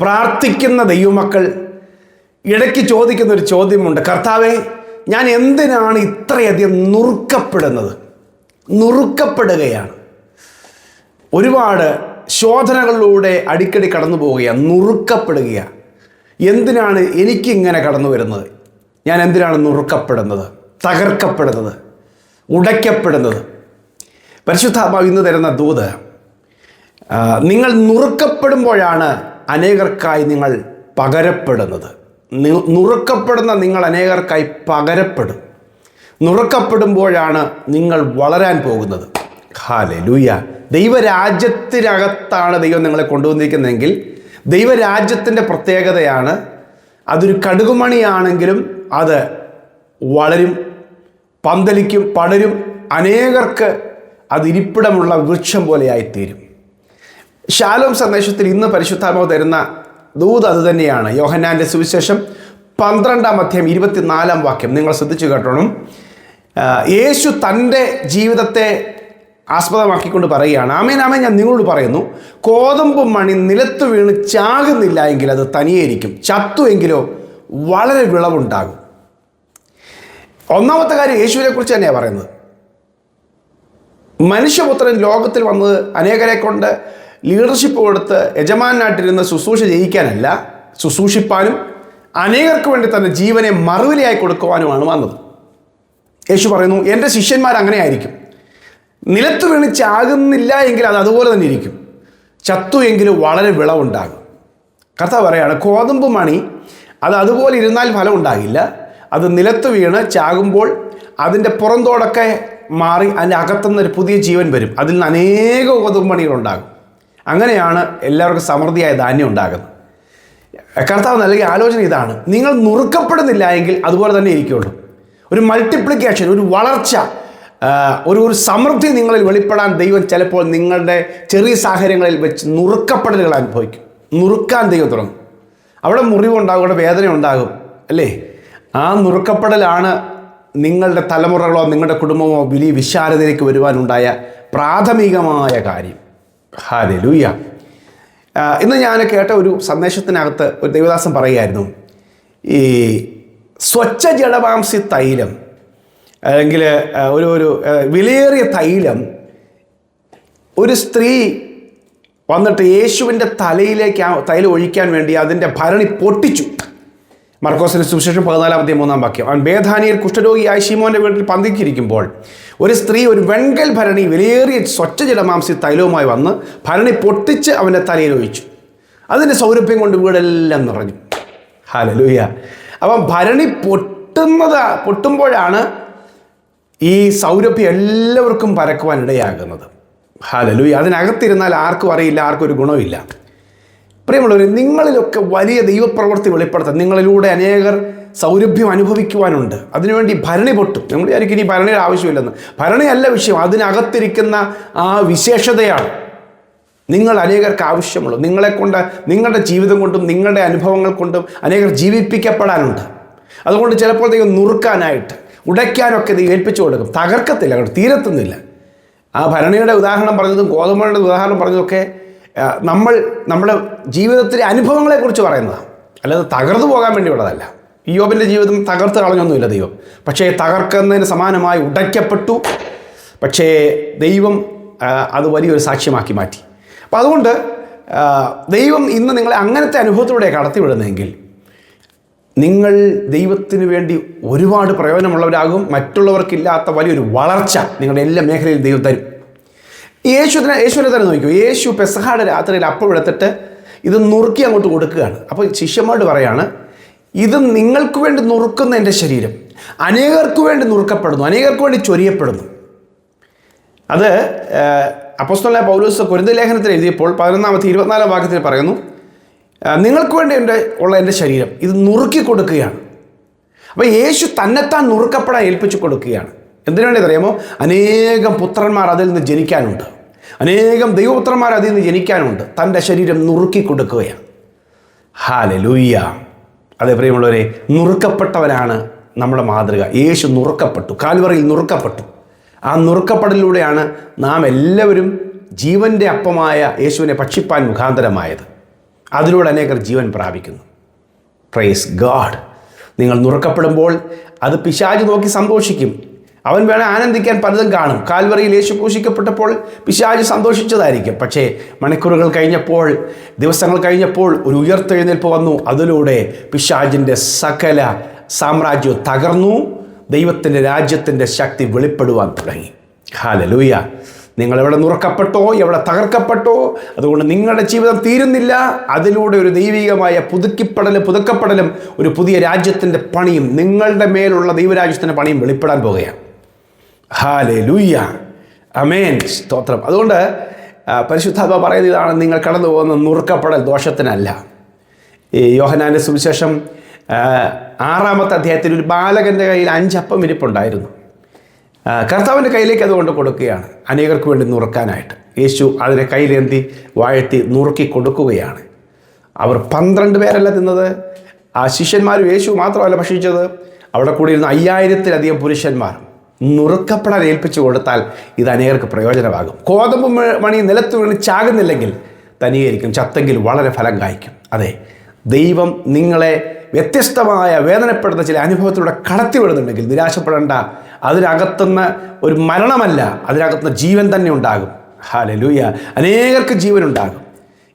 പ്രാർത്ഥിക്കുന്ന ദൈവമക്കൾ ഇടയ്ക്ക് ചോദിക്കുന്നൊരു ചോദ്യമുണ്ട്, കർത്താവേ, ഞാൻ എന്തിനാണ് ഇത്രയധികം നുറുക്കപ്പെടുകയാണ്? ഒരുപാട് ശോധനകളിലൂടെ അടിക്കടി കടന്നു പോവുകയാണ്, നുറുക്കപ്പെടുകയാണ്. എന്തിനാണ് എനിക്കിങ്ങനെ കടന്നു വരുന്നത്? ഞാൻ എന്തിനാണ് നുറുക്കപ്പെടുന്നത്, തകർക്കപ്പെടുന്നത്, ഉടയ്ക്കപ്പെടുന്നത്? പരിശുദ്ധാത്മാവ് ഇന്ന് തരുന്ന ദൂത്, നിങ്ങൾ നുറുക്കപ്പെടുമ്പോഴാണ് അനേകർക്കായി നിങ്ങൾ പകരപ്പെടുന്നത്. നുറുക്കപ്പെടുന്ന നിങ്ങൾ അനേകർക്കായി പകരപ്പെടും. നുറുക്കപ്പെടുമ്പോഴാണ് നിങ്ങൾ വളരാൻ പോകുന്നത്. ഹല്ലേലൂയ. ദൈവരാജ്യത്തിനകത്താണ് ദൈവം നിങ്ങളെ കൊണ്ടുവന്നിരിക്കുന്നതെങ്കിൽ ദൈവരാജ്യത്തിൻ്റെ പ്രത്യേകതയാണ്, അതൊരു കടുകുമണിയാണെങ്കിലും അത് വളരും, പന്തലിക്കും, പടരും, അനേകർക്ക് അത് ഇരിപ്പിടമുള്ള വൃക്ഷം പോലെയായിത്തീരും. ശാലോം സന്ദേശത്തിൽ ഇന്ന് പരിശുദ്ധാത്മാവ് തരുന്ന ദൂത് അതുതന്നെയാണ്. യോഹന്നാൻ്റെ സുവിശേഷം 12-ാം അധ്യായം 24-ാം വാക്യം നിങ്ങൾ ശ്രദ്ധിച്ചു കേട്ടോണം. യേശു തൻ്റെ ജീവിതത്തെ ആസ്പദമാക്കിക്കൊണ്ട് പറയുകയാണ്, ആമേൻ ആമേൻ, ഞാൻ നിങ്ങളോട് പറയുന്നു, കോതമ്പ് മണി നിലത്ത് വീണ് ചാകുന്നില്ല എങ്കിൽ അത് തനിയേയിരിക്കും, ചത്തു എങ്കിലോ വളരെ വിളവുണ്ടാകും. ഒന്നാമത്തെ കാര്യം യേശുവിനെ കുറിച്ച് തന്നെയാണ് പറയുന്നത്. മനുഷ്യപുത്രൻ ലോകത്തിൽ വന്നത് അനേകരെ കൊണ്ട് ലീഡർഷിപ്പ് കൊടുത്ത് യജമാനായിട്ടിരുന്ന് ശുശ്രൂഷ ചെയ്യിക്കാനല്ല, ശുശ്രൂഷിപ്പാനും അനേകർക്ക് വേണ്ടി തന്നെ ജീവനെ മറുവിലയായി കൊടുക്കുവാനുമാണ് വന്നത്. യേശു പറയുന്നു, എൻ്റെ ശിഷ്യന്മാർ അങ്ങനെ ആയിരിക്കും, നിലത്ത് വീണ് ചാകുന്നില്ല എങ്കിൽ അത് അതുപോലെ തന്നെ ഇരിക്കും, ചത്തു എങ്കിലും വളരെ വിളവുണ്ടാകും. കർത്താവ് പറയാണ്, കോതമ്പ് മണി അത് അതുപോലെ ഇരുന്നാൽ ഫലം ഉണ്ടാകില്ല, അത് നിലത്ത് വീണ് ചാകുമ്പോൾ അതിൻ്റെ പുറന്തോടൊക്കെ മാറി അതിൻ്റെ അകത്തുനിന്നൊരു പുതിയ ജീവൻ വരും, അതിൽ നിന്ന് അനേക കോതമ്പ് മണികളുണ്ടാകും. അങ്ങനെയാണ് എല്ലാവർക്കും സമൃദ്ധിയായ ധാന്യം ഉണ്ടാകുന്നത്. കർത്താവ് നൽകിയ ആലോചന ഇതാണ്, നിങ്ങൾ നുറുക്കപ്പെടുന്നില്ല എങ്കിൽ അതുപോലെ തന്നെ ഇരിക്കുകയുള്ളൂ. ഒരു മൾട്ടിപ്ലിക്കേഷൻ, ഒരു വളർച്ച, ഒരു സമൃദ്ധി നിങ്ങളിൽ വെളിപ്പെടാൻ ദൈവം ചിലപ്പോൾ നിങ്ങളുടെ ചെറിയ സാഹചര്യങ്ങളിൽ വെച്ച് നുറുക്കപ്പെടലുകൾ അനുഭവിക്കും. നുറുക്കാൻ ദൈവം തുടങ്ങും. അവിടെ മുറിവുണ്ടാകും, അവിടെ വേദന ഉണ്ടാകും, അല്ലേ? ആ നുറുക്കപ്പെടലാണ് നിങ്ങളുടെ തലമുറകളോ നിങ്ങളുടെ കുടുംബമോ വലിയ വിശാലതയിലേക്ക് വരുവാനുണ്ടായ പ്രാഥമികമായ കാര്യം. ഹല്ലേലൂയ. ഇന്ന് ഞാൻ കേട്ട ഒരു സന്ദേശത്തിനകത്ത് ഒരു ദൈവദാസൻ പറയുമായിരുന്നു, ഈ സ്വച്ഛ ജഡമാംസി തൈലം അല്ലെങ്കിൽ ഒരു വിലയേറിയ തൈലം ഒരു സ്ത്രീ വന്നിട്ട് യേശുവിൻ്റെ തലയിലേക്ക് തൈലം ഒഴിക്കാൻ വേണ്ടി അതിൻ്റെ ഭരണി പൊട്ടിച്ചു. മർക്കോസിൻ്റെ സുവിശേഷം 14-ാം അധ്യായം 3-ാം വാക്യം. അവൻ ബേഥാനിയിൽ കുഷ്ഠരോഗിയായ ശീമോൻ്റെ വീട്ടിൽ പന്തിക്കിരിക്കുമ്പോൾ ഒരു സ്ത്രീ ഒരു വെൺകൽ ഭരണി വിലയേറിയ സ്വച്ഛ ജഡമാംസി തൈലവുമായി വന്ന് ഭരണി പൊട്ടിച്ച് അവൻ്റെ തലയിൽ ഒഴിച്ചു. അതിൻ്റെ സൗരഭ്യം കൊണ്ട് വീടെല്ലാം നിറഞ്ഞു. ഹല്ലേലൂയ. അപ്പം ഭരണി പൊട്ടുമ്പോഴാണ് ഈ സൗരഭ്യം എല്ലാവർക്കും പരക്കുവാൻ ഇടയാകുന്നത്. ഹല്ലേലൂയ. അതിനകത്തിരുന്നാൽ ആർക്കും അറിയില്ല, ആർക്കും ഒരു ഗുണമില്ല. പ്രിയമുള്ളവർ, നിങ്ങളിലൊക്കെ വലിയ ദൈവപ്രവൃത്തി വെളിപ്പെടുത്താൻ, നിങ്ങളിലൂടെ അനേകർ സൗരഭ്യം അനുഭവിക്കുവാനുണ്ട്. അതിനുവേണ്ടി ഭരണി പൊട്ടും. നമ്മൾ വിചാരിക്കും ഇനി ഭരണിയുടെ ആവശ്യമില്ലെന്ന്. ഭരണിയല്ല വിഷയം, അതിനകത്തിരിക്കുന്ന ആ വിശേഷതയാണ് നിങ്ങൾ അനേകർക്ക് ആവശ്യമുള്ളൂ. നിങ്ങളെക്കൊണ്ട്, നിങ്ങളുടെ ജീവിതം കൊണ്ടും നിങ്ങളുടെ അനുഭവങ്ങൾ കൊണ്ടും അനേകർ ജീവിപ്പിക്കപ്പെടാനുണ്ട്. അതുകൊണ്ട് ചിലപ്പോൾ ദൈവം നുറുക്കാനായിട്ട്, ഉടയ്ക്കാനൊക്കെ ദൈവം ഏൽപ്പിച്ചു കൊടുക്കും. തകർക്കത്തില്ല, തീരത്തുന്നില്ല. ആ ഭരണിയുടെ ഉദാഹരണം പറഞ്ഞതും ഗോതമ്പയുടെ ഉദാഹരണം പറഞ്ഞതൊക്കെ നമ്മുടെ ജീവിതത്തിലെ അനുഭവങ്ങളെക്കുറിച്ച് പറയുന്നതാണ്, അല്ലാതെ തകർന്നു പോകാൻ വേണ്ടിയുള്ളതല്ല. ഇയ്യോബിൻ്റെ ജീവിതം തകർത്ത് കളഞ്ഞൊന്നുമില്ല ദൈവം. പക്ഷേ തകർക്കുന്നതിന് സമാനമായി ഉടയ്ക്കപ്പെട്ടു. പക്ഷേ ദൈവം അത് വലിയൊരു സാക്ഷ്യമാക്കി മാറ്റി. അപ്പോൾ അതുകൊണ്ട് ദൈവം ഇന്ന് നിങ്ങളെ അങ്ങനത്തെ അനുഭവത്തിലൂടെ കടത്തിവിടുന്നതെങ്കിൽ നിങ്ങൾ ദൈവത്തിന് വേണ്ടി ഒരുപാട് പ്രയോജനമുള്ളവരാകും. മറ്റുള്ളവർക്കില്ലാത്ത വലിയൊരു വളർച്ച നിങ്ങളുടെ എല്ലാ മേഖലയിലും ദൈവം തരും. യേശുവിനെ തന്നെ നോക്കൂ. യേശു പെസഹയുടെ രാത്രിയിൽ അപ്പം എടുത്തിട്ട് ഇത് നുറുക്കി അങ്ങോട്ട് കൊടുക്കുകയാണ്. അപ്പോൾ ശിഷ്യന്മാരോട് പറയാണ്, ഇത് നിങ്ങൾക്ക് വേണ്ടി നുറുക്കുന്ന എൻ്റെ ശരീരം അനേകർക്ക് വേണ്ടി നുറുക്കപ്പെടുന്നു, അനേകർക്ക് വേണ്ടി ചൊരിയപ്പെടുന്നു. അത് അപ്പോസ്തലനായ പൗലോസ് കൊരിന്ത്യർ ലേഖനത്തിൽ എഴുതിയപ്പോൾ 11-ാമത്തെ 24-ാം വാക്യത്തിൽ പറയുന്നു, നിങ്ങൾക്ക് വേണ്ടി ഉള്ള എൻ്റെ ശരീരം ഇത് നുറുക്കി കൊടുക്കുകയാണ്. അപ്പോൾ യേശു തന്നെത്താൻ നുറുക്കപ്പെടാൻ ഏൽപ്പിച്ചു കൊടുക്കുകയാണ്. എന്തിനു വേണ്ടി അറിയാമോ? അനേകം പുത്രന്മാർ അതിൽ നിന്ന് ജനിക്കാനുണ്ട്, അനേകം ദൈവപുത്രന്മാർ അതിൽ നിന്ന് ജനിക്കാനുണ്ട്. തൻ്റെ ശരീരം നുറുക്കി കൊടുക്കുകയാണ്. ഹല്ലേലൂയ. അതേ പ്രിയമുള്ളവരെ, നുറുക്കപ്പെട്ടവരാണ് നമ്മുടെ മാതൃക. യേശു നുറുക്കപ്പെട്ടു, കാൽവറിയിൽ നുറുക്കപ്പെട്ടു. ആ നുറുക്കപ്പെടലിലൂടെയാണ് നാം എല്ലാവരും ജീവൻ്റെ അപ്പമായ യേശുവിനെ ഭക്ഷിപ്പാൻ മുഖാന്തരമായത്. അതിലൂടെ അനേകർ ജീവൻ പ്രാപിക്കുന്നു. Praise God. നിങ്ങൾ നുറുക്കപ്പെടുമ്പോൾ അത് പിശാച് നോക്കി സന്തോഷിക്കും. അവൻ വേണേൽ ആനന്ദിക്കാൻ പലതും കാണും. കാൽവറിയിൽ യേശു ക്രൂശിക്കപ്പെട്ടപ്പോൾ പിശാച് സന്തോഷിച്ചതായിരിക്കും. പക്ഷേ മണിക്കൂറുകൾ കഴിഞ്ഞപ്പോൾ, ദിവസങ്ങൾ കഴിഞ്ഞപ്പോൾ ഒരു ഉയർത്തെഴുന്നേൽപ്പ് വന്നു. അതിലൂടെ പിശാചിൻ്റെ സകല സാമ്രാജ്യവും തകർന്നു. ദൈവത്തിൻ്റെ രാജ്യത്തിൻ്റെ ശക്തി വെളിപ്പെടുവാൻ തുടങ്ങി. ഹല്ലേലൂയ. നിങ്ങളെവിടെ നുറുക്കപ്പെട്ടോ, എവിടെ തകർക്കപ്പെട്ടോ, അതുകൊണ്ട് നിങ്ങളുടെ ജീവിതം തീരുന്നില്ല. അതിലൂടെ ഒരു ദൈവികമായ പുതുക്കപ്പെടലും ഒരു പുതിയ രാജ്യത്തിൻ്റെ പണിയും, നിങ്ങളുടെ മേലുള്ള ദൈവരാജ്യത്തിൻ്റെ പണിയും വെളിപ്പെടാൻ പോകുകയാണ്. ഹല്ലേലൂയ. ആമേൻ. സ്തോത്രം. അതുകൊണ്ട് പരിശുദ്ധാത്മാവ് പറയുന്ന ഇതാണ്, നിങ്ങൾ കടന്നു പോകുന്ന നുറുക്കപ്പെടൽ ദോഷത്തിനല്ല. ഈ യോഹന്നാന്റെ സുവിശേഷം 6-ാമത്തെ അധ്യായത്തിൽ ഒരു ബാലകൻ്റെ കയ്യിൽ 5 അപ്പം ഇരിപ്പുണ്ടായിരുന്നു. കർത്താവിൻ്റെ കയ്യിലേക്ക് അതുകൊണ്ട് കൊടുക്കുകയാണ്, അനേകർക്ക് വേണ്ടി നുറുക്കാനായിട്ട്. യേശു അതിനെ കയ്യിലേന്തി വാഴ്ത്തി നുറുക്കി കൊടുക്കുകയാണ്. അവർ 12 പേരല്ല തിന്നത്. ആ ശിഷ്യന്മാരും യേശു മാത്രമല്ല ഭക്ഷിച്ചത്, അവിടെ കൂടിയിരുന്ന 5000-ത്തിലധികം പുരുഷന്മാർ. നുറുക്കപ്പെടാൻ ഏൽപ്പിച്ചു കൊടുത്താൽ ഇത് അനേകർക്ക് പ്രയോജനമാകും. കോതമ്പ് മണി നിലത്ത് വീണ് ചാകുന്നില്ലെങ്കിൽ തനിയായിരിക്കും, ചത്തെങ്കിൽ വളരെ ഫലം കായ്ക്കും. അതെ, ദൈവം നിങ്ങളെ വ്യത്യസ്തമായ വേദനപ്പെടുന്ന ചില അനുഭവത്തിലൂടെ കടത്തിവിടുന്നുണ്ടെങ്കിൽ നിരാശപ്പെടേണ്ട. അതിനകത്തുനിന്ന് ഒരു മരണമല്ല, അതിനകത്തുനിന്ന് ജീവൻ തന്നെ ഉണ്ടാകും. ഹല്ലേലൂയ. അനേകർക്ക് ജീവനുണ്ടാകും.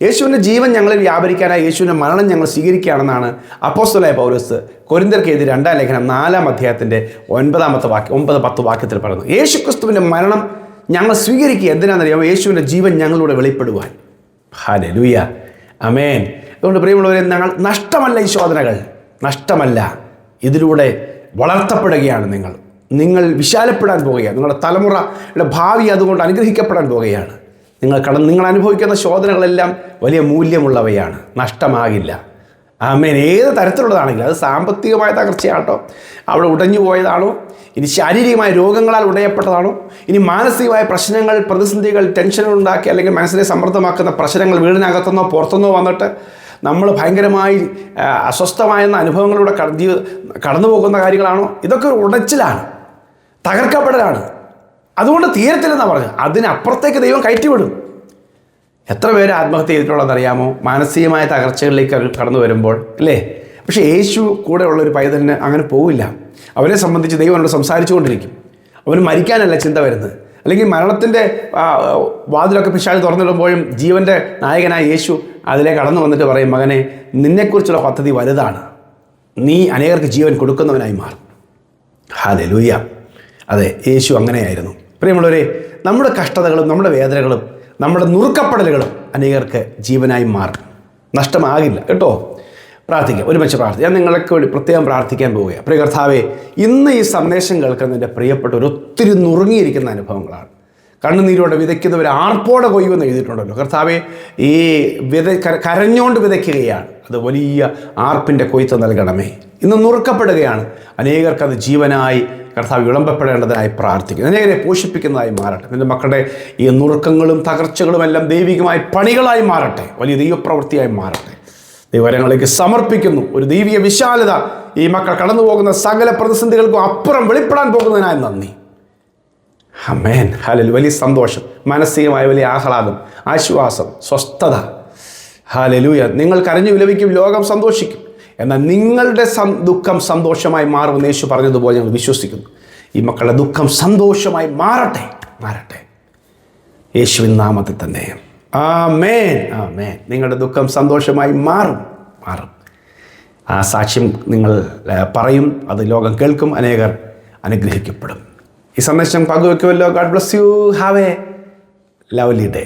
യേശുവിൻ്റെ ജീവൻ ഞങ്ങളിൽ വ്യാപരിക്കാനായി യേശുവിൻ്റെ മരണം ഞങ്ങൾ സ്വീകരിക്കുകയാണെന്നാണ് അപ്പോസ്തലനായ പൗലോസ് കൊരിന്ത്യർക്ക് എഴുതിയ 2-ാം ലേഖനം 4-ാം അധ്യായത്തിൻ്റെ 9-10 വാക്യത്തിൽ പറയുന്നു. യേശുക്രിസ്തുവിൻ്റെ മരണം ഞങ്ങൾ സ്വീകരിക്കുക. എന്തിനാണെന്നറിയാമോ? യേശുവിൻ്റെ ജീവൻ ഞങ്ങളിലൂടെ വെളിപ്പെടുവാൻ. ഹല്ലേലൂയ. ആമേൻ. അതുകൊണ്ട് പ്രിയമുള്ളവരെ, ഞങ്ങൾ നഷ്ടമല്ല, ഈ ശോധനകൾ നഷ്ടമല്ല. ഇതിലൂടെ വളർത്തപ്പെടുകയാണ്. നിങ്ങൾ വിശാലപ്പെടാൻ പോകുകയാണ്. നിങ്ങളുടെ തലമുറയുടെ ഭാവി അതുകൊണ്ട് അനുഗ്രഹിക്കപ്പെടാൻ പോകുകയാണ്. നിങ്ങൾ അനുഭവിക്കുന്ന ശോധനകളെല്ലാം വലിയ മൂല്യമുള്ളവയാണ്, നഷ്ടമാകില്ല. ആമേൻ. ഏത് തരത്തിലുള്ളതാണെങ്കിലും, അത് സാമ്പത്തികമായ തകർച്ചയാട്ടോ, അവിടെ ഉടഞ്ഞു പോയതാണോ, ഇനി ശാരീരികമായ രോഗങ്ങളാൽ ഉടയപ്പെട്ടതാണോ, ഇനി മാനസികമായ പ്രശ്നങ്ങൾ, പ്രതിസന്ധികൾ, ടെൻഷനുകൾ ഉണ്ടാക്കി അല്ലെങ്കിൽ മനസ്സിനെ സമ്മർദ്ദമാക്കുന്ന പ്രശ്നങ്ങൾ വീടിനകത്തുനിന്നോ പുറത്തുനിന്നോ വന്നിട്ട് നമ്മൾ ഭയങ്കരമായി അസ്വസ്ഥമായെന്ന അനുഭവങ്ങളിലൂടെ കടന്നു പോകുന്ന കാര്യങ്ങളാണോ, ഇതൊക്കെ ഒരു ഉടച്ചിലാണ്, തകർക്കപ്പെടലാണ്. അതുകൊണ്ട് തീരത്തില്ലെന്നാണ് പറഞ്ഞത്. അതിനപ്പുറത്തേക്ക് ദൈവം കയറ്റിവിടും. എത്ര പേര് ആത്മഹത്യ ചെയ്തിട്ടുള്ളതെന്നറിയാമോ? മാനസികമായ തകർച്ചകളിലേക്ക് കടന്നു വരുമ്പോൾ, അല്ലേ? പക്ഷേ യേശു കൂടെ ഉള്ളൊരു പൈതലിന് അങ്ങനെ പോവില്ല. അവരെ സംബന്ധിച്ച് ദൈവം അവനോട് സംസാരിച്ചു കൊണ്ടിരിക്കും. അവന് മരിക്കാനല്ല ചിന്ത വരുന്നത്, അല്ലെങ്കിൽ മരണത്തിൻ്റെ വാതിലൊക്കെ പിശാച് തുറന്നിടുമ്പോഴും ജീവൻ്റെ നായകനായ യേശു അതിലേക്ക് കടന്നു വന്നിട്ട് പറയും, മകനെ, നിന്നെക്കുറിച്ചുള്ള പദ്ധതി വലുതാണ്, നീ അനേകർക്ക് ജീവൻ കൊടുക്കുന്നവനായി മാറും. ഹല്ലേലൂയ. അതെ, യേശു അങ്ങനെയായിരുന്നു. പ്രിയമുള്ളവരെ, നമ്മുടെ കഷ്ടതകളും നമ്മുടെ വേദനകളും നമ്മുടെ നുറുക്കപ്പെടലുകളും അനേകർക്ക് ജീവനായി മാറും, നഷ്ടമാകില്ല കേട്ടോ. പ്രാർത്ഥിക്കാം, ഒരുമിച്ച് പ്രാർത്ഥിക്കാം. ഞാൻ നിങ്ങൾക്ക് വേണ്ടി പ്രത്യേകം പ്രാർത്ഥിക്കാൻ പോവുകയാണ്. പ്രിയ കർത്താവേ, ഇന്ന് ഈ സന്ദേശം കേൾക്കുന്നതിൻ്റെ പ്രിയപ്പെട്ടവർ ഒത്തിരി നുറുങ്ങിയിരിക്കുന്ന അനുഭവങ്ങളാണ്. കണ്ണുനീരോടെ വിതയ്ക്കുന്നവർ ആർപ്പോടെ കൊയ്യുമെന്ന് എഴുതിയിട്ടുണ്ടല്ലോ. കർത്താവെ, ഈ കരഞ്ഞുകൊണ്ട് വിതയ്ക്കുകയാണ്, അത് വലിയ ആർപ്പിൻ്റെ കൊയ്ത്ത് നൽകണമേ. ഇന്ന് നുറുക്കപ്പെടുകയാണ്, അനേകർക്കത് ജീവനായി കർത്താവ് വിളമ്പപ്പെടേണ്ടതായി പ്രാർത്ഥിക്കുന്നു. അനേകരെ പോഷിപ്പിക്കുന്നതായി മാറട്ടെ. നിൻ്റെ മക്കളുടെ ഈ നുറുക്കങ്ങളും തകർച്ചകളും എല്ലാം ദൈവികമായ പണികളായി മാറട്ടെ, വലിയ ദൈവപ്രവൃത്തിയായി മാറട്ടെ. ദൈവകരങ്ങളിലേക്ക് സമർപ്പിക്കുന്നു. ഒരു ദൈവിക വിശാലത ഈ മക്കൾ കടന്നു പോകുന്ന സകല പ്രതിസന്ധികൾക്കും അപ്പുറം വെളിപ്പെടാൻ പോകുന്നതിനായി നന്ദി. ആമേൻ. ഹല്ലേലൂയ. വലിയ സന്തോഷം, മാനസികമായ വലിയ ആഹ്ലാദം, ആശ്വാസം, സ്വസ്ഥത. ഹല്ലേലൂയ. നിങ്ങൾ കരഞ്ഞു വിലപിക്കും, ലോകം സന്തോഷിക്കും, എന്നാൽ നിങ്ങളുടെ ദുഃഖം സന്തോഷമായി മാറുമെന്ന് യേശു പറഞ്ഞതുപോലെ ഞങ്ങൾ വിശ്വസിക്കുന്നു. ഈ മക്കളുടെ ദുഃഖം സന്തോഷമായി മാറട്ടെ യേശുവിൻ നാമത്തിൽ തന്നെ. ആമേൻ. ആമേൻ. നിങ്ങളുടെ ദുഃഖം സന്തോഷമായി മാറും. ആ സാക്ഷ്യം നിങ്ങൾ പറയും, അത് ലോകം കേൾക്കും, അനേകർ അനുഗ്രഹിക്കപ്പെടും. ഈ സന്ദേശം പങ്കുവെക്കുമല്ലോ. God bless you. Have a lovely day.